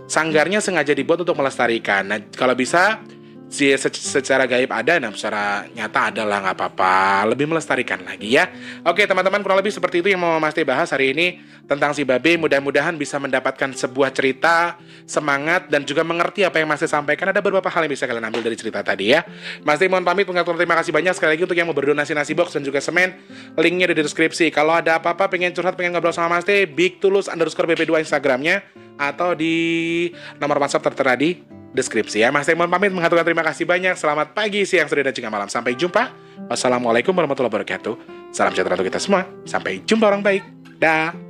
sanggarnya sengaja dibuat untuk melestarikan. Nah kalau bisa secara gaib ada, nah secara nyata adalah nggak apa-apa, lebih melestarikan lagi ya. Oke teman-teman, kurang lebih seperti itu yang mau Mas Teh bahas hari ini tentang si babe. Mudah-mudahan bisa mendapatkan sebuah cerita, semangat, dan juga mengerti apa yang Mas Teh sampaikan. Ada beberapa hal yang bisa kalian ambil dari cerita tadi ya. Mas Teh mohon pamit, terima kasih banyak sekali lagi untuk yang mau berdonasi nasi box dan juga semen. Linknya di deskripsi. Kalau ada apa-apa, pengen curhat, pengen ngobrol sama Mas Teh, bigtulus_bp2 Instagramnya, atau di nomor WhatsApp tertera di deskripsi ya. Mas Teh mohon pamit, mengaturkan terima kasih banyak. Selamat pagi, siang, sore, dan juga malam. Sampai jumpa. Wassalamualaikum warahmatullahi wabarakatuh. Salam sejahtera untuk kita semua. Sampai jumpa orang baik. Dah.